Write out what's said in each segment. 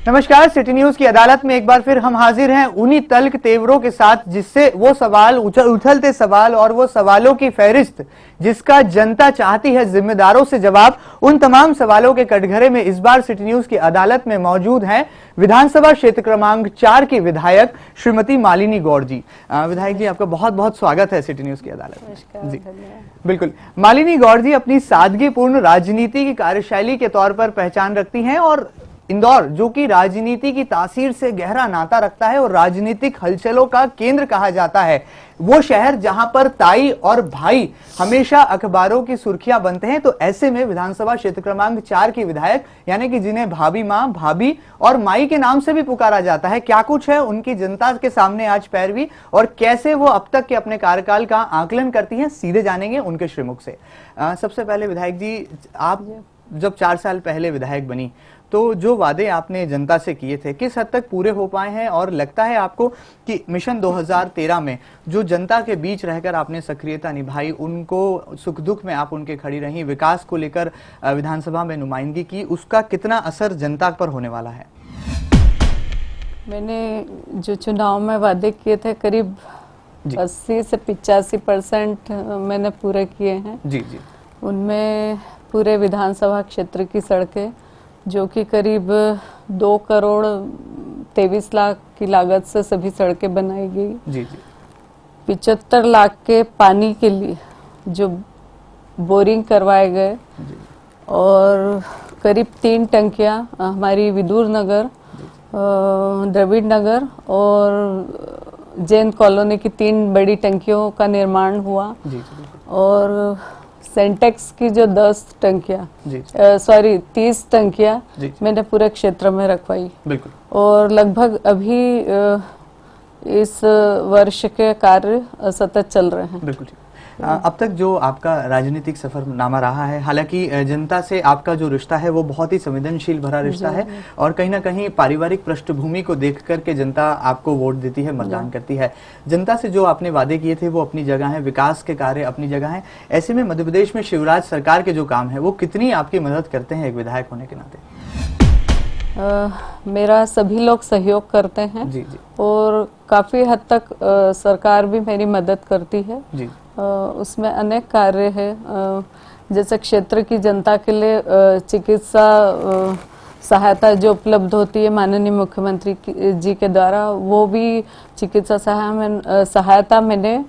नमस्कार, city news की अदालत में एक बार फिर हम हाजिर हैं उन्हीं तल्ख तेवरों के साथ जिससे वो सवाल उछलते सवाल और वो सवालों की फहरिस्त जिसका जनता चाहती है जिम्मेदारों से जवाब। उन तमाम सवालों के कटघरे में इस बार सिटी न्यूज की अदालत में मौजूद हैं विधानसभा क्षेत्र क्रमांक 4 की विधायक श्रीमती मालिनी गौड़ जी। विधायक जी, आपका बहुत बहुत स्वागत है सिटी न्यूज की अदालत में। जी बिल्कुल। मालिनी गौड़ जी अपनी सादगीपूर्ण राजनीति की कार्यशैली के तौर पर पहचान रखती हैं और इंदौर, जो कि राजनीति की तासीर से गहरा नाता रखता है और राजनीतिक हलचलों का केंद्र कहा जाता है, वो शहर जहां पर ताई और भाई हमेशा अखबारों की सुर्खियां बनते हैं, तो ऐसे में विधानसभा क्षेत्र क्रमांक 4 की विधायक, यानी कि जिन्हें भाभी मां, भाभी और माई के नाम से भी पुकारा जाता है, क्या कुछ है उनकी जनता के सामने आज पैरवी और कैसे वो अब तक के अपने कार्यकाल का आकलन करती हैं, सीधे जानेंगे उनके श्रीमुख से। सबसे पहले विधायक जी, आप जब 4 साल पहले विधायक बनी तो जो वादे आपने जनता से किए थे किस हद तक पूरे हो पाए हैं, और लगता है आपको कि मिशन 2013 में जो जनता के बीच रहकर आपने सक्रियता निभाई, उनको सुख दुख में आप उनके खड़ी रही, विकास को लेकर विधानसभा में नुमाइंदगी की, उसका कितना असर जनता पर होने वाला है? मैंने जो चुनाव में वादे किए थे करीब 80 से 85% मैंने पूरे किए हैं। जी जी। उनमें पूरे विधानसभा क्षेत्र की सड़कें, जो कि करीब 2 करोड़ 23 लाख की लागत से सभी सड़कें बनाई गई। जी जी। 75 लाख के पानी के लिए जो बोरिंग करवाए गए और करीब 3 टंकियां हमारी विदुर नगर, द्रविड़ नगर और जैन कॉलोनी की 3 बड़ी टंकियों का निर्माण हुआ। जी जी। और सेंटेक्स की जो 10 टंकियां 30 टंकियां मैंने पूरे क्षेत्र में रखवाई। बिल्कुल। और लगभग अभी इस वर्ष के कार्य सतत चल रहे हैं। बिल्कुल। अब तक जो आपका राजनीतिक सफरनामा रहा है, हालांकि जनता से आपका जो रिश्ता है वो बहुत ही संवेदनशील भरा रिश्ता है और कहीं ना कहीं पारिवारिक पृष्ठभूमि को देख करके जनता आपको वोट देती है, मतदान करती है। जनता से जो आपने वादे किए थे वो अपनी जगह है, विकास के कार्य अपनी जगह है। ऐसे में मध्य प्रदेश में शिवराज सरकार के जो काम है वो कितनी आपकी मदद करते हैं एक विधायक होने के नाते? मेरा सभी लोग सहयोग करते हैं। जी जी। और काफी हद तक सरकार भी मेरी मदद करती है। जी। उसमें अनेक कार्य है, जैसे क्षेत्र की जनता के लिए चिकित्सा सहायता जो उपलब्ध होती है माननीय मुख्यमंत्री जी के द्वारा, वो भी चिकित्सा सहायता मैंने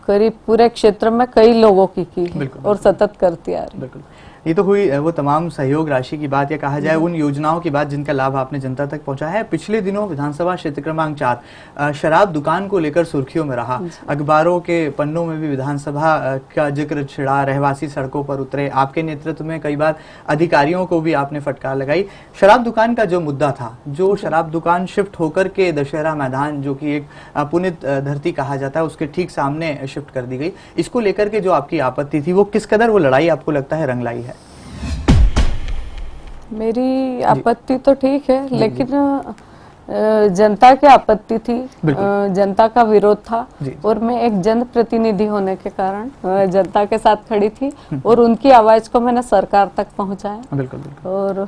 करीब पूरे क्षेत्र में कई लोगों की और सतत करती आ रही। बिल्कुल। ये तो हुई वो तमाम सहयोग राशि की बात, या कहा जाए उन योजनाओं की बात जिनका लाभ आपने जनता तक पहुंचाया है। पिछले दिनों विधानसभा क्षेत्र क्रमांक 4 शराब दुकान को लेकर सुर्खियों में रहा, अखबारों के पन्नों में भी विधानसभा का जिक्र छिड़ा, रहवासी सड़कों पर उतरे, आपके नेतृत्व में कई बार अधिकारियों को भी आपने फटकार लगाई। शराब दुकान का जो मुद्दा था, जो शराब दुकान शिफ्ट होकर के दशहरा मैदान, जो कि एक पुनित धरती कहा जाता है, उसके ठीक सामने शिफ्ट कर दी गई, इसको लेकर के जो आपकी आपत्ति थी वो किस कदर वो लड़ाई आपको लगता है रंग लाई है? मेरी आपत्ति तो ठीक है, लेकिन जनता की आपत्ति थी, जनता का विरोध था और मैं एक जनप्रतिनिधि होने के कारण जनता के साथ खड़ी थी और उनकी आवाज को मैंने सरकार तक पहुंचाया। बिल्कुल। और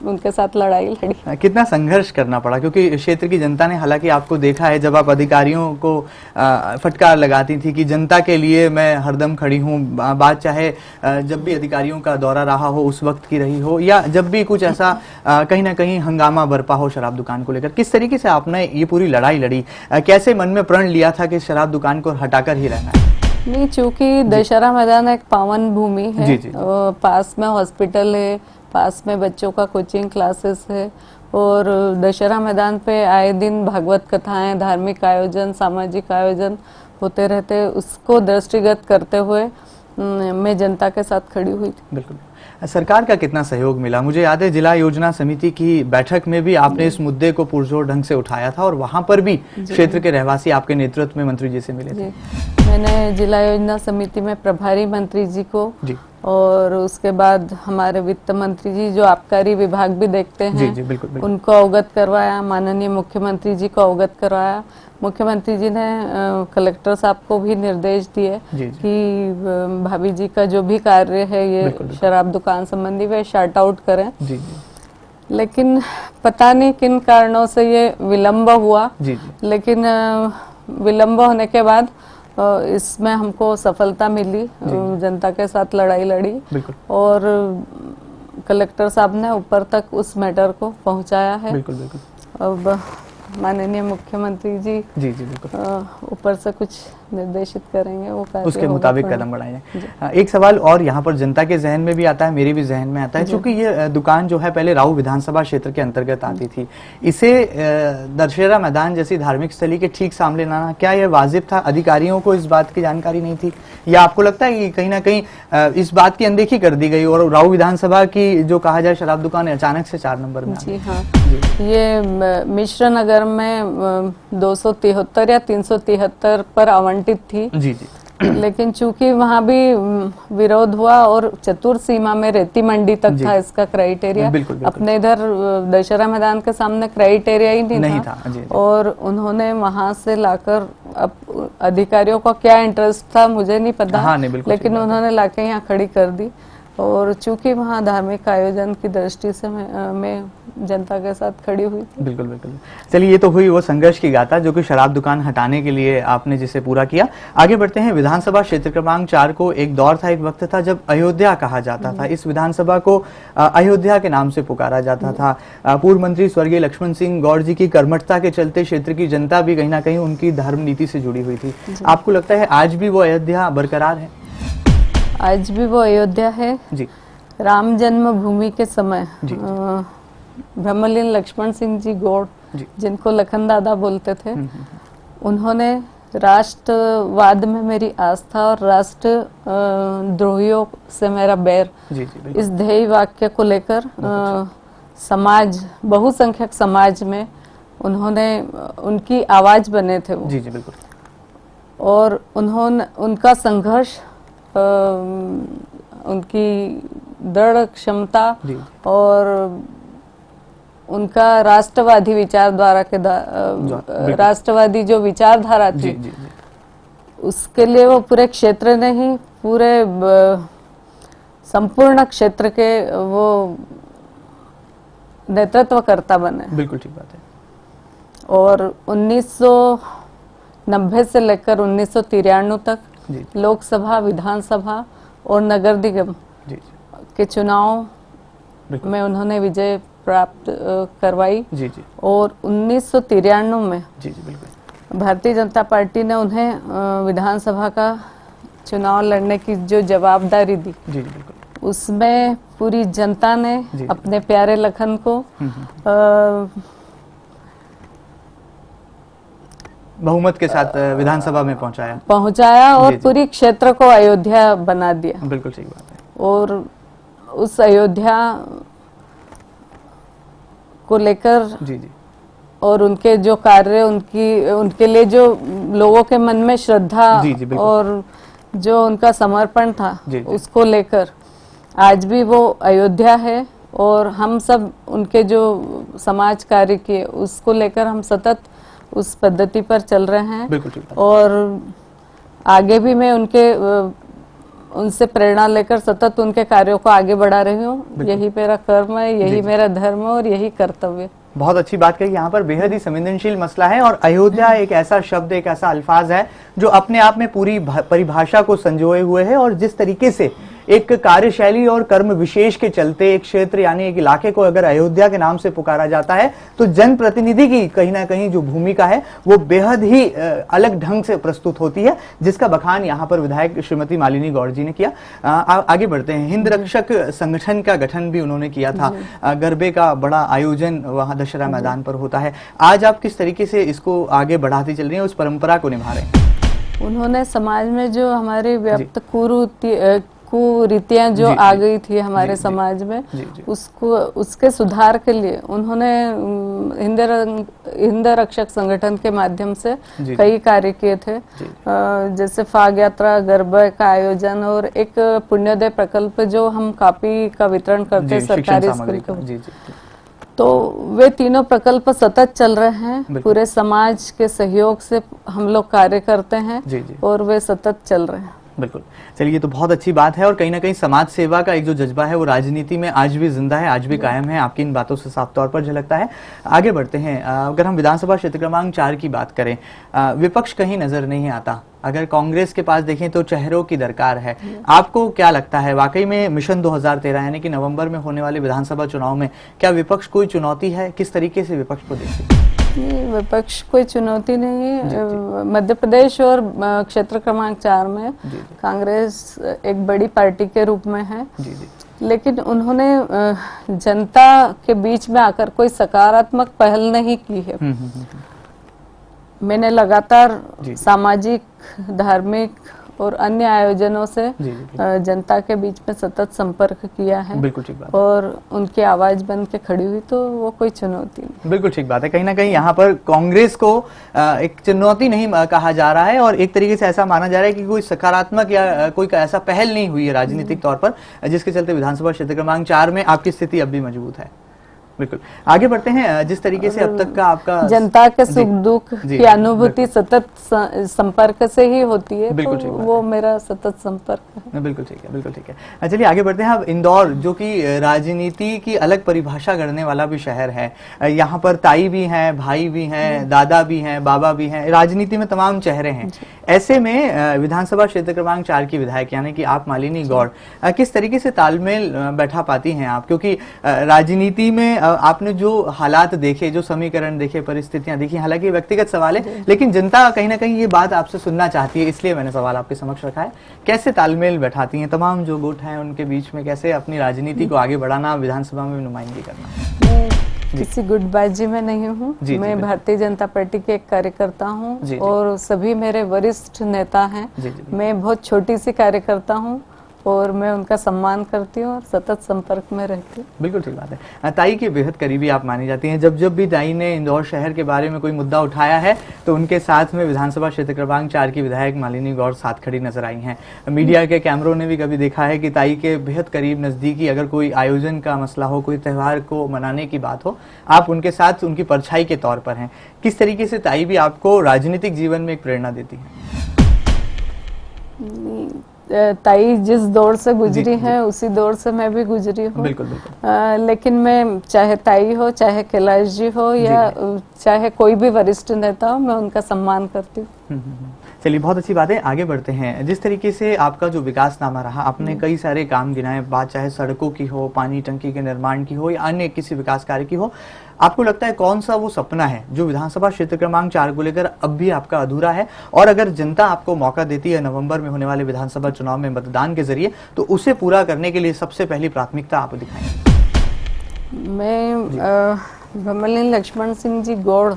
उनके साथ लड़ाई लड़ी। कितना संघर्ष करना पड़ा, क्योंकि क्षेत्र की जनता ने हालांकि आपको देखा है जब आप अधिकारियों को फटकार लगाती थी कि जनता के लिए मैं हरदम खड़ी हूँ, बात चाहे जब भी अधिकारियों का दौरा रहा हो उस वक्त की रही हो, या जब भी कुछ ऐसा कहीं ना कहीं हंगामा बरपा हो शराब दुकान को लेकर, किस तरीके से आपने ये पूरी लड़ाई लड़ी? कैसे मन में प्रण लिया था कि शराब दुकान को हटाकर ही रहना है? नहीं, चूंकि दशहरा मैदान एक पावन भूमि है, पास में हॉस्पिटल है, पास में बच्चों का कोचिंग क्लासेस है और दशहरा मैदान पे आए दिन भागवत कथाएं, धार्मिक आयोजन, सामाजिक आयोजन होते रहते, उसको दृष्टिगत करते हुए मैं जनता के साथ खड़ी हुई थी। बिल्कुल। सरकार का कितना सहयोग मिला? मुझे याद है जिला योजना समिति की बैठक में भी आपने इस मुद्दे को पुरजोर ढंग से उठाया था और वहां पर भी क्षेत्र के रहवासी आपके नेतृत्व में मंत्री जी से मिले थे। मैंने जिला योजना समिति में प्रभारी मंत्री जी को और उसके बाद हमारे वित्त मंत्री जी जो आबकारी विभाग भी देखते हैं, बिल्कुल। उनको अवगत करवाया, माननीय मुख्यमंत्री जी को अवगत करवाया। मुख्यमंत्री जी ने कलेक्टर साहब को भी निर्देश दिए कि भाभी जी का जो भी कार्य है ये शराब दुकान संबंधी वे शट आउट करें। लेकिन पता नहीं किन कारणों से ये विलंब हुआ। जी जी। लेकिन विलंब होने के बाद इसमें हमको सफलता मिली, जनता के साथ लड़ाई लड़ी और कलेक्टर साहब ने ऊपर तक उस मैटर को पहुंचाया है। बिल्कुल बिल्कुल। अब माननीय मुख्यमंत्री जी जी जी बिल्कुल ऊपर से कुछ निर्देशित करेंगे, वो उसके मुताबिक कदम बढ़ाए जाए। एक सवाल और यहाँ पर जनता के जहन में भी आता है, मेरे भी जहन में आता है, क्योंकि ये दुकान जो है पहले राऊ विधानसभा क्षेत्र के अंतर्गत आती थी, इसे दशहरा मैदान जैसी धार्मिक स्थली के ठीक सामने लाना, क्या यह वाजिब था? अधिकारियों को इस बात की जानकारी नहीं थी, या आपको लगता है कि कहीं ना कहीं इस बात की अनदेखी कर दी गई और राऊ विधानसभा की जो कहा जाए शराब दुकान अचानक से 4 नंबर में? जी हाँ, ये मिश्र नगर में 273 या 373 पर आवंटित थी। जी जी। लेकिन चूंकि वहाँ भी विरोध हुआ और चतुर सीमा में रेती मंडी तक था इसका क्राइटेरिया, अपने इधर दशहरा मैदान के सामने क्राइटेरिया ही नहीं था। जी। और उन्होंने वहाँ से लाकर, अब अधिकारियों का क्या इंटरेस्ट था मुझे नहीं पता। हाँ, लेकिन उन्होंने लाके यहाँ खड़ी कर दी, और चूंकि वहाँ धार्मिक आयोजन की दृष्टि से मैं जनता के साथ खड़ी हुई। बिल्कुल बिल्कुल। चलिए, ये तो हुई वो संघर्ष की गाथा जो कि शराब दुकान हटाने के लिए आपने जिसे पूरा किया। आगे बढ़ते हैं। विधानसभा क्षेत्र क्रमांक 4 को एक दौर था, एक वक्त था जब अयोध्या कहा जाता था। इस विधानसभा को अयोध्या के नाम से पुकारा जाता था। पूर्व मंत्री स्वर्गीय लक्ष्मण सिंह गौड़ जी की कर्मठता के चलते क्षेत्र की जनता भी कहीं ना कहीं उनकी धर्म नीति से जुड़ी हुई थी। आपको लगता है आज भी वो अयोध्या बरकरार है? आज भी वो अयोध्या है जी। राम जन्मभूमि के समय ब्रह्मलीन लक्ष्मण सिंह जी गौड़, जिनको लखन दादा बोलते थे, उन्होंने राष्ट्रवाद में मेरी आस्था और राष्ट्र द्रोहियों से मेरा बैर, इस ध्येय वाक्य को लेकर समाज, बहुसंख्यक समाज में उन्होंने उनकी आवाज बने थे वो। जी जी बिल्कुल। और उन्होंने उनका संघर्ष, उनकी दृढ़ क्षमता और उनका राष्ट्रवादी विचारधारा के राष्ट्रवादी जो विचारधारा थी, उसके लिए वो पूरे क्षेत्र ने ही, पूरे संपूर्ण क्षेत्र के वो नेतृत्वकर्ता बने। बिल्कुल ठीक बात है। और 1990 से लेकर 1993 तक लोकसभा, विधानसभा और नगर निगम के चुनाव में उन्होंने विजय प्राप्त करवाई। जी जी। और 1993 में जी जी बिल्कुल भारतीय जनता पार्टी ने उन्हें विधानसभा का चुनाव लड़ने की जो जवाबदारी दी, जी जी बिल्कुल, उसमें पूरी जनता ने अपने प्यारे लखन को बहुमत के साथ विधानसभा में पहुंचाया और पूरी क्षेत्र को अयोध्या बना दिया। बिल्कुल सही बात है। और उस अयोध्या को लेकर जी जी और उनके जो कार्य, उनके लिए जो लोगों के मन में श्रद्धा और जो उनका समर्पण था, उसको लेकर आज भी वो अयोध्या है। और हम सब उनके जो समाज कार्य किए, उसको लेकर हम सतत उस पद्धति पर चल रहे हैं। बिल्कुल। और आगे भी मैं उनसे प्रेरणा लेकर सतत उनके कार्यों को आगे बढ़ा रही हूँ। यही मेरा कर्म है, यही मेरा धर्म है और यही कर्तव्य। बहुत अच्छी बात कही। यहाँ पर बेहद ही संवेदनशील मसला है और अयोध्या एक ऐसा शब्द, एक ऐसा अल्फाज है जो अपने आप में पूरी परिभाषा को संजोए हुए है। और जिस तरीके से एक कार्यशैली और कर्म विशेष के चलते एक क्षेत्र यानी एक इलाके को अगर अयोध्या के नाम से पुकारा जाता है, तो जनप्रतिनिधि की कहीं ना कहीं जो भूमिका है वो बेहद ही अलग ढंग से प्रस्तुत होती है, जिसका बखान यहाँ पर विधायक श्रीमती मालिनी गौड़ जी ने किया। आगे बढ़ते हैं। हिंद रक्षक संगठन का गठन भी उन्होंने किया था। गरबे का बड़ा आयोजन वहाँ दशहरा मैदान पर होता है। आज आप किस तरीके से इसको आगे बढ़ाती चल रही हैं, उस परंपरा को निभा रहे हैं? उन्होंने समाज में जो हमारे व्याप्त कुरीतियां जो आ गई थी हमारे समाज में, उसके सुधार के लिए उन्होंने हिंद रक्षक संगठन के माध्यम से कई कार्य किए थे। जैसे फाग यात्रा, गरबे का आयोजन और एक पुण्योदय प्रकल्प जो हम कॉपी का वितरण करते सरकारी स्कूल को। तो वे तीनों प्रकल्प सतत चल रहे हैं। पूरे समाज के सहयोग से हम लोग कार्य करते हैं और वे सतत चल रहे हैं। बिल्कुल, चलिए तो बहुत अच्छी बात है और कहीं ना कहीं समाज सेवा का एक जो जज्बा है वो राजनीति में आज भी जिंदा है, आज भी कायम है, आपकी इन बातों से साफ तौर पर झलकता है। आगे बढ़ते हैं, अगर हम विधानसभा क्षेत्र क्रमांक 4 की बात करें, विपक्ष कहीं नजर नहीं आता। अगर कांग्रेस के पास देखें तो चेहरों की दरकार है। आपको क्या लगता है वाकई में मिशन 2013 यानी कि नवंबर में होने वाले विधानसभा चुनाव में क्या विपक्ष कोई चुनौती है? किस तरीके से विपक्ष को देखते हैं? विपक्ष कोई चुनौती नहीं है। मध्य प्रदेश और क्षेत्र क्रमांक 4 में कांग्रेस एक बड़ी पार्टी के रूप में है, लेकिन उन्होंने जनता के बीच में आकर कोई सकारात्मक पहल नहीं की है। मैंने लगातार सामाजिक, धार्मिक और अन्य आयोजनों से जनता के बीच में सतत संपर्क किया है। बिल्कुल ठीक बात। और उनकी आवाज बन के खड़ी हुई, तो वो कोई चुनौती नहीं। बिल्कुल ठीक बात है। कहीं ना कहीं यहाँ पर कांग्रेस को एक चुनौती नहीं कहा जा रहा है और एक तरीके से ऐसा माना जा रहा है कि कोई सकारात्मक या कोई ऐसा पहल नहीं हुई है राजनीतिक तौर पर, जिसके चलते विधानसभा क्षेत्र क्रमांक 4 में आपकी स्थिति अब भी मजबूत है। बिल्कुल, आगे बढ़ते हैं। जिस तरीके से अब तक का आपका जनता के सुख दुख की अनुभूति सतत संपर्क से ही होती है, बिल्कुल तो वो मेरा सतत संपर्क है। बिल्कुल ठीक है, बिल्कुल ठीक है। चलिए आगे बढ़ते हैं। अब इंदौर जो कि राजनीति की अलग परिभाषा करने वाला भी शहर है, यहाँ पर ताई भी हैं, भाई भी हैं, दादा भी हैं, बाबा भी हैं, राजनीति में तमाम चेहरे हैं। ऐसे में विधानसभा क्षेत्र क्रमांक 4 की विधायक यानी कि आप मालिनी गौड़, किस तरीके से तालमेल बैठा पाती हैं आप? क्योंकि राजनीति में आपने जो हालात देखे, जो समीकरण देखे, परिस्थितियां देखी, हालांकि व्यक्तिगत सवाल है लेकिन जनता कहीं ना कहीं ये बात आपसे सुनना चाहती है, इसलिए मैंने सवाल आपके समक्ष रखा है। कैसे तालमेल बैठाती हैं तमाम जो गुट हैं उनके बीच में, कैसे अपनी राजनीति को आगे बढ़ाना, विधानसभा में नुमाइंदगी करना? किसी गुटबाजी में नहीं हूँ, मैं भारतीय जनता पार्टी के एक कार्यकर्ता हूँ और सभी मेरे वरिष्ठ नेता हैं। मैं बहुत छोटी सी कार्यकर्ता हूँ और मैं उनका सम्मान करती हूँ और सतत संपर्क में रहती हूँ। बिल्कुल ठीक बात है। ताई के बेहद करीबी आप मानी जाती हैं। जब जब भी ताई ने इंदौर शहर के बारे में कोई मुद्दा उठाया है तो उनके साथ में विधानसभा क्षेत्र क्रमांक 4 की विधायक मालिनी गौड़ साथ खड़ी नजर आई हैं। मीडिया के कैमरों ने भी कभी देखा है कि ताई के बेहद करीब नजदीकी, अगर कोई आयोजन का मसला हो, कोई त्यौहार को मनाने की बात हो, आप उनके साथ उनकी परछाई के तौर पर हैं। किस तरीके से ताई भी आपको राजनीतिक जीवन में एक प्रेरणा देती है? ताई जिस दौर से गुजरी है उसी दौर से मैं भी गुजरी हूँ। बिल्कुल बिल्कुल। लेकिन मैं चाहे ताई हो, चाहे कैलाश जी हो या चाहे कोई भी वरिष्ठ नेता हो, मैं उनका सम्मान करती हूँ। चलिए बहुत अच्छी बात है। आगे बढ़ते हैं। जिस तरीके से आपका जो विकासनामा रहा, आपने कई सारे काम गिनाए, बात चाहे सड़कों की हो, पानी टंकी के निर्माण की हो या अन्य किसी विकास कार्य की हो, आपको लगता है कौन सा वो सपना है जो विधानसभा क्षेत्र क्रमांक 4 को लेकर अब भी आपका अधूरा है? और अगर जनता आपको मौका देती है नवंबर में होने वाले विधानसभा चुनाव में मतदान के जरिए, तो उसे पूरा करने के लिए सबसे पहली प्राथमिकता आप दिखाएंगे? मैं भमलिनी लक्ष्मण सिंह जी गौड़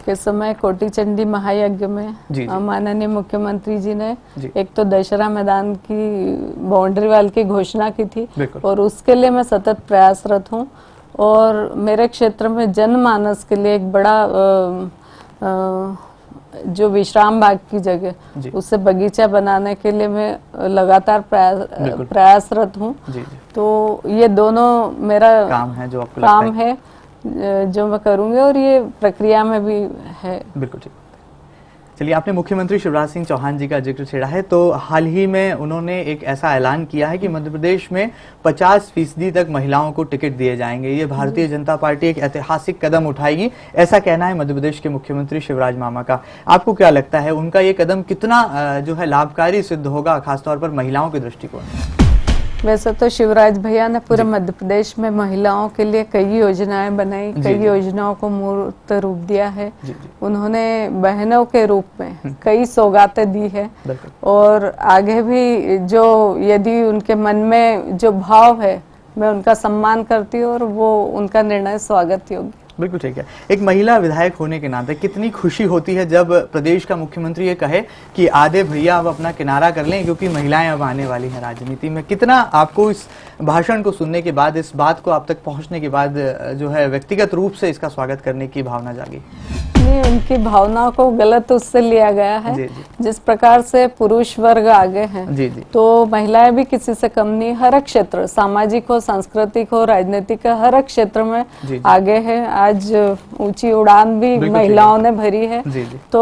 के समय कोटी चंडी महायज्ञ में माननीय मुख्यमंत्री जी ने एक तो दशहरा मैदान की बाउंड्री वाल की घोषणा की थी और उसके लिए मैं सतत प्रयासरत हूँ। और मेरे क्षेत्र में जनमानस के लिए एक बड़ा जो विश्राम बाग की जगह, उससे बगीचा बनाने के लिए मैं लगातार प्रयासरत हूँ। तो ये दोनों मेरा काम है जो मैं करूंगी और ये प्रक्रिया में भी है। बिल्कुल ठीक। चलिए, आपने मुख्यमंत्री शिवराज सिंह चौहान जी का जिक्र छेड़ा है, तो हाल ही में उन्होंने एक ऐसा ऐलान किया है कि मध्य प्रदेश में 50% तक महिलाओं को टिकट दिए जाएंगे। ये भारतीय जनता पार्टी एक ऐतिहासिक कदम उठाएगी, ऐसा कहना है मध्य प्रदेश के मुख्यमंत्री शिवराज मामा का। आपको क्या लगता है उनका ये कदम कितना जो है लाभकारी सिद्ध होगा, खासतौर पर महिलाओं के दृष्टिकोण से? वैसे तो शिवराज भैया ने पूरे मध्य प्रदेश में महिलाओं के लिए कई योजनाएं बनाई, कई योजनाओं को मूर्त रूप दिया है। उन्होंने बहनों के रूप में कई सौगातें दी है और आगे भी जो यदि उनके मन में जो भाव है, मैं उनका सम्मान करती हूँ और वो उनका निर्णय स्वागत योग्य। बिल्कुल ठीक है। एक महिला विधायक होने के नाते कितनी खुशी होती है जब प्रदेश का मुख्यमंत्री ये कहे कि आधे भैया अब अपना किनारा कर लें क्योंकि महिलाएं अब आने वाली हैं राजनीति में। कितना आपको इस भाषण को सुनने के बाद, इस बात को आप तक पहुंचने के बाद जो है व्यक्तिगत रूप से इसका स्वागत करने की भावना जागी? नहीं, उनकी भावनाओं को गलत उससे लिया गया है। जिस प्रकार से पुरुष वर्ग आगे हैं, तो महिलाएं भी किसी से कम नहीं। हर क्षेत्र, सामाजिक हो, सांस्कृतिक हो, राजनीतिक, हर क्षेत्र में आगे है। आज ऊंची उड़ान भी महिलाओं ने भरी है। तो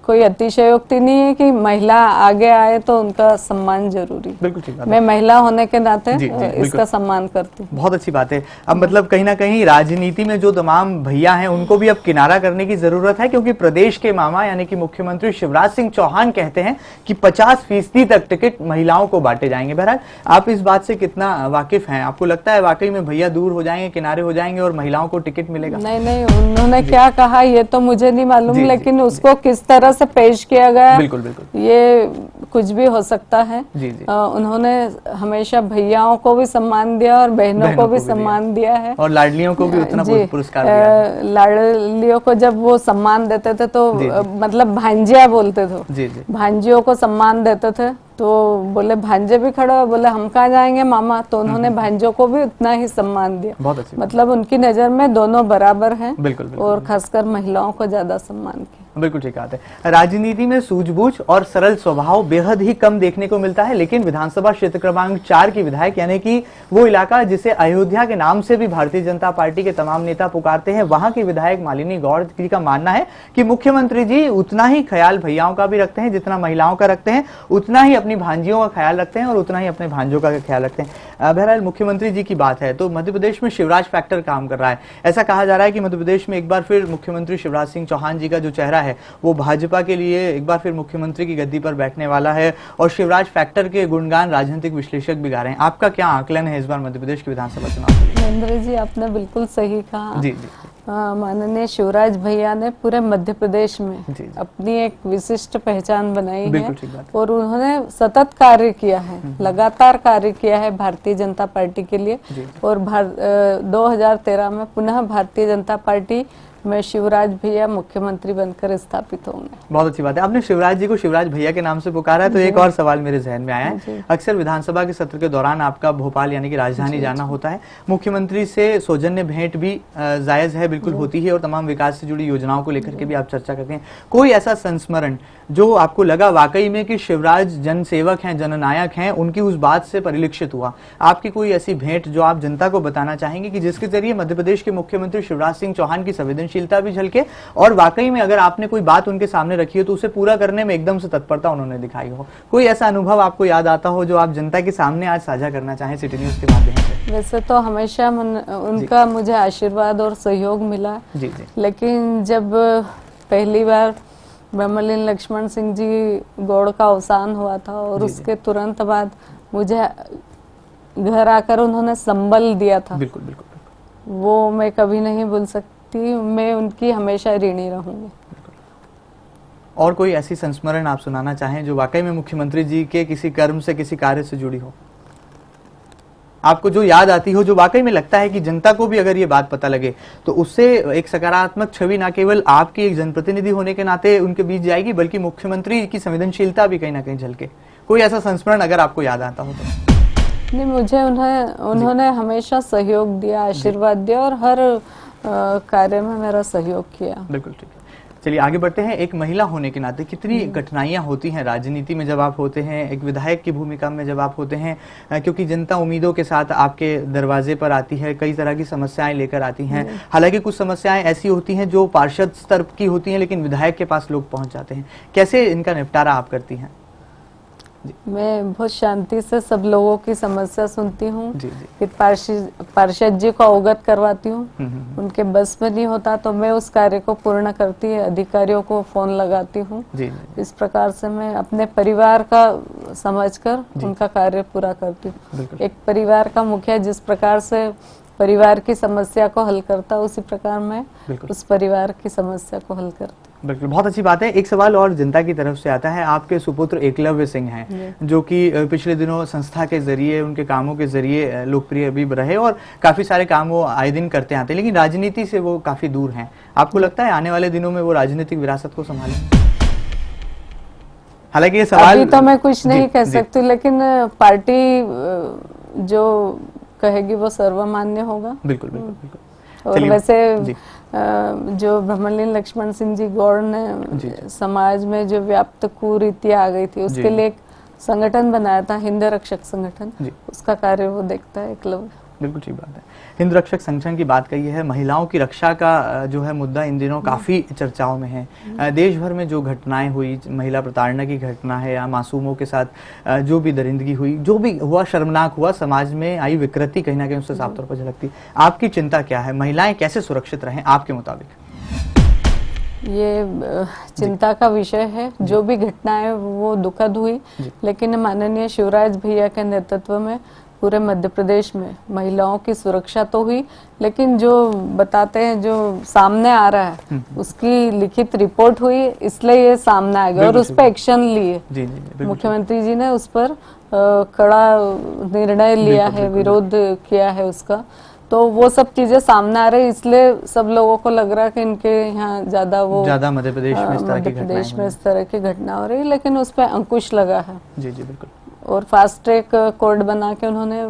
कोई अतिशयोक्ति नहीं है कि महिला आगे आए तो उनका सम्मान जरूरी। बिल्कुल ठीक बात है। मैं महिला होने के नाते इसका सम्मान करती हूँ। बहुत अच्छी बात है। अब मतलब कहीं ना कहीं राजनीति में जो तमाम भैया हैं उनको भी अब किनारा करने की जरूरत है, क्योंकि प्रदेश के मामा यानी कि मुख्यमंत्री शिवराज सिंह चौहान कहते हैं कि 50% तक टिकट महिलाओं को बांटे जाएंगे। बहरहाल आप इस बात से कितना वाकिफ हैं? आपको लगता है वाकई में भैया दूर हो जाएंगे, किनारे हो जाएंगे और महिलाओं को टिकट मिलेगा? नहीं, उन्होंने क्या कहा ये तो मुझे नहीं मालूम, लेकिन उसको किस तरह से पेश किया गया, बिल्कुल ये कुछ भी हो सकता है। जी। उन्होंने हमेशा भैयाओं को भी सम्मान दिया और बहनों को भी सम्मान दिया है, और लाडलियों को भी उतना पुरस्कार दिया। लाडलियों को जब वो सम्मान देते थे तो मतलब भांजिया बोलते थे, भांजियों को सम्मान देते थे, तो बोले भांजे भी खड़े हो, बोले हम कहाँ जाएंगे मामा, तो उन्होंने भांजों को भी उतना ही सम्मान दिया। बहुत अच्छी, मतलब उनकी नजर में दोनों बराबर हैं। बिल्कुल। और खासकर महिलाओं को ज्यादा सम्मान किया। बिल्कुल ठीक बात है। राजनीति में सूझबूझ और सरल स्वभाव बेहद ही कम देखने को मिलता है, लेकिन विधानसभा क्षेत्र क्रमांक 4 की विधायक यानी कि वो इलाका जिसे अयोध्या के नाम से भी भारतीय जनता पार्टी के तमाम नेता पुकारते हैं, वहां की विधायक मालिनी गौड़ जी का मानना है कि मुख्यमंत्री जी उतना ही ख्याल भैयाओं का भी रखते हैं जितना महिलाओं का रखते हैं, उतना ही अपनी भांजियों का ख्याल रखते हैं और उतना ही अपने भांजों का ख्याल रखते हैं। बहरहाल मुख्यमंत्री जी की बात है तो मध्य प्रदेश में शिवराज फैक्टर काम कर रहा है। ऐसा कहा जा रहा है कि मध्य प्रदेश में एक बार फिर मुख्यमंत्री शिवराज सिंह चौहान जी का जो चेहरा है वो भाजपा के लिए एक बार फिर मुख्यमंत्री की गद्दी पर बैठने वाला है, और शिवराज फैक्टर के गुणगान राजनीतिक विश्लेषक भी गा रहे हैं। आपका क्या आकलन है इस बार मध्य प्रदेश के विधानसभा चुनाव? नरेंद्र जी आपने बिल्कुल सही कहा। जी। माननीय शिवराज भैया ने पूरे मध्य प्रदेश में अपनी एक विशिष्ट पहचान बनाई है, और उन्होंने सतत कार्य किया है, लगातार कार्य किया है भारतीय जनता पार्टी के लिए, और 2013 में पुनः भारतीय जनता पार्टी में शिवराज भैया मुख्यमंत्री बनकर स्थापित होंगे। बहुत अच्छी बात है। आपने शिवराज जी को शिवराज भैया के नाम से पुकारा है तो एक और सवाल मेरे जहन में आया है। अक्सर विधानसभा के सत्र के दौरान आपका भोपाल यानी कि राजधानी जाना होता है, मुख्यमंत्री से सौजन्य भेंट भी जायज है, बिल्कुल होती है, और तमाम विकास से जुड़ी योजनाओं को लेकर के भी आप चर्चा करते हैं। कोई ऐसा संस्मरण जो आपको लगा वाकई में कि शिवराज जनसेवक हैं, जननायक हैं, उनकी उस बात से परिलक्षित हुआ? आपकी कोई ऐसी भेंट जो आप जनता को बताना चाहेंगे कि जिसके जरिए मध्य प्रदेश के मुख्यमंत्री शिवराज सिंह चौहान की संवेदनशीलता भी झलके, और वाकई में अगर आपने कोई बात उनके सामने रखी हो तो उसे पूरा करने में एकदम से तत्परता उन्होंने दिखाई हो? कोई ऐसा अनुभव आपको याद आता हो जो आप जनता के सामने आज साझा करना चाहें सिटी न्यूज के माध्यम से? वैसे तो हमेशा उनका मुझे आशीर्वाद और सहयोग मिला, लेकिन जब पहली बार ब्रह्मलीन लक्ष्मण सिंह जी गौड़ का अवसान हुआ था और उसके तुरंत बाद मुझे घर आकर उन्होंने संबल दिया था, बिल्कुल, वो मैं कभी नहीं भूल सकती, मैं उनकी हमेशा ऋणी रहूंगी। और कोई ऐसी संस्मरण आप सुनाना चाहें जो वाकई में मुख्यमंत्री जी के किसी कर्म से, किसी कार्य से जुड़ी हो, आपको जो याद आती हो, जो वाकई में लगता है कि जनता को भी अगर ये बात पता लगे तो उससे एक सकारात्मक छवि ना केवल आपकी एक जनप्रतिनिधि होने के नाते उनके बीच जाएगी, बल्कि मुख्यमंत्री की संवेदनशीलता भी कहीं ना कहीं झलके? कोई ऐसा संस्मरण अगर आपको याद आता हो तो? नहीं, मुझे उन्होंने हमेशा सहयोग दिया, आशीर्वाद दिया, और हर कार्य में मेरा सहयोग किया। बिल्कुल ठीक है। चलिए आगे बढ़ते हैं। एक महिला होने के नाते कितनी कठिनाइयां होती हैं राजनीति में जब आप होते हैं, एक विधायक की भूमिका में जब आप होते हैं, क्योंकि जनता उम्मीदों के साथ आपके दरवाजे पर आती है, कई तरह की समस्याएं लेकर आती हैं। हालांकि कुछ समस्याएं ऐसी होती हैं जो पार्षद स्तर की होती हैं, लेकिन विधायक के पास लोग पहुंच जाते हैं। कैसे इनका निपटारा आप करती हैं? मैं बहुत शांति से सब लोगों की समस्या सुनती हूँ, फिर पार्षद जी को अवगत करवाती हूँ, उनके बस में नहीं होता तो मैं उस कार्य को पूर्ण करती है, अधिकारियों को फोन लगाती हूँ। इस प्रकार से मैं अपने परिवार का समझकर उनका कार्य पूरा करती हूँ। एक परिवार का मुखिया जिस प्रकार से परिवार की समस्या को हल करता, उसी प्रकार मैं उस परिवार की समस्या को हल करती। बिल्कुल, बहुत अच्छी बात है। एक सवाल और जनता की तरफ से आता है। आपके सुपुत्र एकलव्य सिंह हैं जो कि पिछले दिनों संस्था के जरिए, उनके कामों के जरिए लोकप्रिय भी रहे और काफी सारे काम वो आए दिन करते आते हैं, लेकिन राजनीति से वो काफी दूर हैं। आपको लगता है आने वाले दिनों में वो राजनीतिक विरासत को संभालें? हालांकि ये सवाल अभी तो मैं कुछ नहीं कह सकती, लेकिन पार्टी जो कहेगी वो सर्वमान्य होगा। बिल्कुल बिल्कुल बिल्कुल। और वैसे जो ब्रह्मलीन लक्ष्मण सिंह जी गौड़ ने समाज में जो व्याप्त कुरीतियां आ गई थी, उसके लिए एक संगठन बनाया था, हिंद रक्षक संगठन, उसका कार्य वो देखता है एकलव्य। बिल्कुल ठीक बात है। हिंद रक्षक संगठन की बात कही है, महिलाओं की रक्षा का जो है मुद्दा इन दिनों काफी चर्चाओं में है। देश भर में जो घटनाएं हुई, महिला प्रताड़ना की घटना है या मासूमों के साथ जो भी दरिंदगी हुई, जो भी हुआ शर्मनाक हुआ, समाज में आई विकृति कहीं ना कहीं उससे साफ तौर पर झलकती। आपकी चिंता क्या है, महिलाएं कैसे सुरक्षित रहें आपके मुताबिक? ये चिंता का विषय है। जो भी घटनाएं वो दुखद हुई, लेकिन माननीय शिवराज भैया के नेतृत्व में पूरे मध्य प्रदेश में महिलाओं की सुरक्षा तो हुई, लेकिन जो बताते हैं जो सामने आ रहा है उसकी लिखित रिपोर्ट हुई, इसलिए ये सामने आ गया और उस पर एक्शन लिए। मुख्यमंत्री जी ने उस पर कड़ा निर्णय लिया है, विरोध किया है उसका। तो वो सब चीजें सामने आ रही, इसलिए सब लोगों को लग रहा है कि इनके यहाँ ज्यादा मध्य प्रदेश में इस तरह की घटना हो रही है, लेकिन उस पर अंकुश लगा है। जी जी बिल्कुल। और फास्ट ट्रैक कोर्ट बना के उन्होंने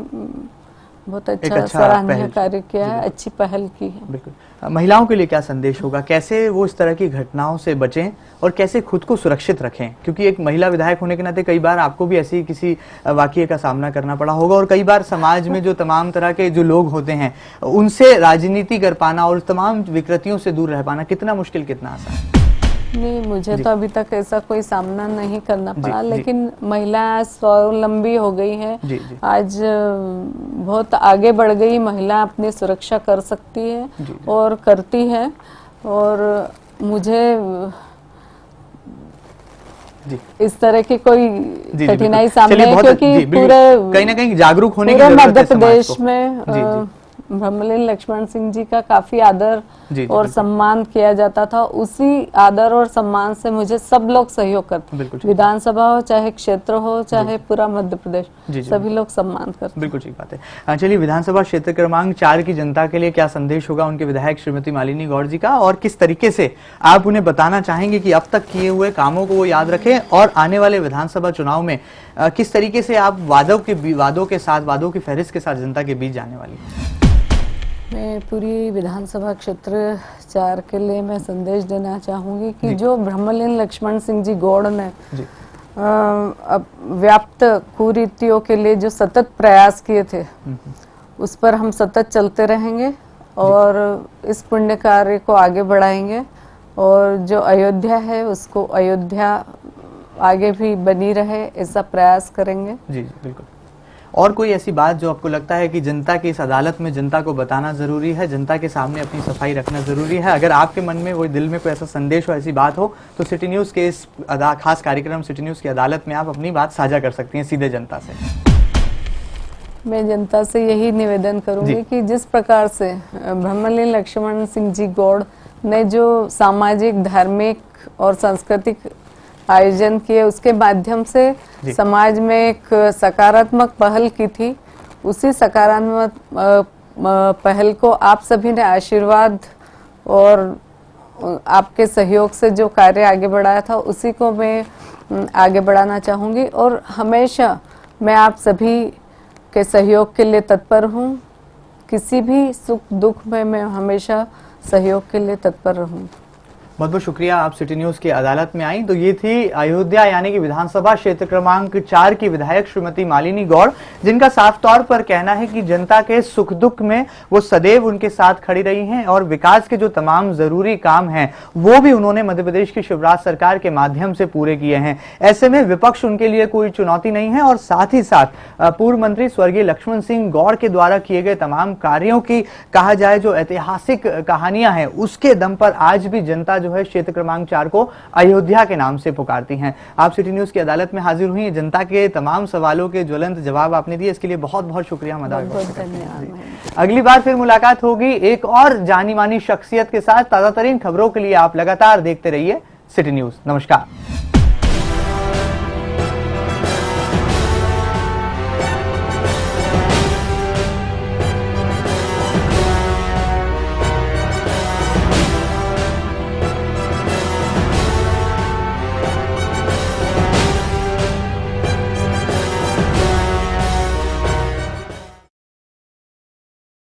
बहुत अच्छा सराहनीय कार्य किया है, अच्छी पहल की है। बिल्कुल। महिलाओं के लिए क्या संदेश होगा, कैसे वो इस तरह की घटनाओं से बचें और कैसे खुद को सुरक्षित रखें? क्योंकि एक महिला विधायक होने के नाते कई बार आपको भी ऐसी किसी वाकये का सामना करना पड़ा होगा, और कई बार समाज में जो तमाम तरह के जो लोग होते हैं उनसे राजनीति कर पाना और तमाम विकृतियों से दूर रह पाना कितना मुश्किल, कितना आसान? नहीं, मुझे तो अभी तक ऐसा कोई सामना नहीं करना पड़ा, लेकिन महिलाएं स्वावलंबी हो गई है। आज बहुत आगे बढ़ गई, महिला अपनी सुरक्षा कर सकती है और करती है। और मुझे इस तरह की कोई कठिनाई सामने है, क्योंकि पूरे कहीं ना कहीं जागरूक होने की जरूरत है। मध्य प्रदेश में ब्रह्मलीन लक्ष्मण सिंह जी का काफी आदर और सम्मान किया जाता था। उसी आदर और सम्मान से मुझे सब लोग सहयोग करते, विधानसभा हो चाहे क्षेत्र हो चाहे पूरा मध्य प्रदेश, सभी लोग सम्मान करते। बिल्कुल ठीक बात है। चलिए, विधानसभा क्षेत्र क्रमांक 4 की जनता के लिए क्या संदेश होगा उनके विधायक श्रीमती मालिनी गौड़ जी का, और किस तरीके से आप उन्हें बताना चाहेंगे कि अब तक किए हुए कामों को वो याद रखें और आने वाले विधानसभा चुनाव में किस तरीके से आप वादों की फहरिस्त के साथ जनता के बीच जाने वाली? मैं पूरी विधानसभा क्षेत्र 4 के लिए मैं संदेश देना चाहूंगी कि जो ब्रह्मलीन लक्ष्मण सिंह जी गौड़ ने व्याप्त कुरीतियों के लिए जो सतत प्रयास किए थे, उस पर हम सतत चलते रहेंगे और इस पुण्य कार्य को आगे बढ़ाएंगे। और जो अयोध्या है उसको अयोध्या आगे भी बनी रहे, ऐसा प्रयास करेंगे। जी बिल्कुल। और कोई ऐसी बात जो आपको लगता है कि जनता की इस अदालत में जनता को बताना जरूरी है, जनता के सामने अपनी सफाई रखना जरूरी है? अगर आपके मन में वो दिल में कोई ऐसा संदेश हो, ऐसी बात हो, तो सिटी न्यूज के इस खास कार्यक्रम सिटी न्यूज की अदालत में आप अपनी बात साझा कर सकती हैं सीधे जनता से। मैं जनता से यही निवेदन करूंगी कि जिस प्रकार से ब्रह्मलीन लक्ष्मण सिंह जी गौड़ ने जो सामाजिक, धार्मिक और सांस्कृतिक आयोजन किए, उसके माध्यम से समाज में एक सकारात्मक पहल की थी, उसी सकारात्मक पहल को आप सभी ने आशीर्वाद और आपके सहयोग से जो कार्य आगे बढ़ाया था, उसी को मैं आगे बढ़ाना चाहूंगी। और हमेशा मैं आप सभी के सहयोग के लिए तत्पर हूँ, किसी भी सुख दुख में मैं हमेशा सहयोग के लिए तत्पर रहूँ। बहुत बहुत शुक्रिया, आप सिटी न्यूज की अदालत में आई। तो ये थी अयोध्या यानी कि विधानसभा क्षेत्र क्रमांक 4 की विधायक श्रीमती मालिनी गौड़, जिनका साफ तौर पर कहना है कि जनता के सुख दुख में वो सदैव उनके साथ खड़ी रही हैं और विकास के जो तमाम जरूरी काम हैं वो भी उन्होंने मध्य प्रदेश की शिवराज सरकार के माध्यम से पूरे किए हैं। ऐसे में विपक्ष उनके लिए कोई चुनौती नहीं है, और साथ ही साथ पूर्व मंत्री स्वर्गीय लक्ष्मण सिंह गौड़ के द्वारा किए गए तमाम कार्यों की कहा जाए जो ऐतिहासिक कहानियां हैं, उसके दम पर आज भी जनता जो है क्षेत्र क्रमांक 4 को अयोध्या के नाम से पुकारती हैं। आप सिटी न्यूज की अदालत में हाजिर हुई, जनता के तमाम सवालों के ज्वलंत जवाब आपने दिए, इसके लिए बहुत बहुत शुक्रिया मदा। अगली बार फिर मुलाकात होगी एक और जानी मानी शख्सियत के साथ। ताजा तरीन खबरों के लिए आप लगातार देखते रहिए सिटी न्यूज। नमस्कार।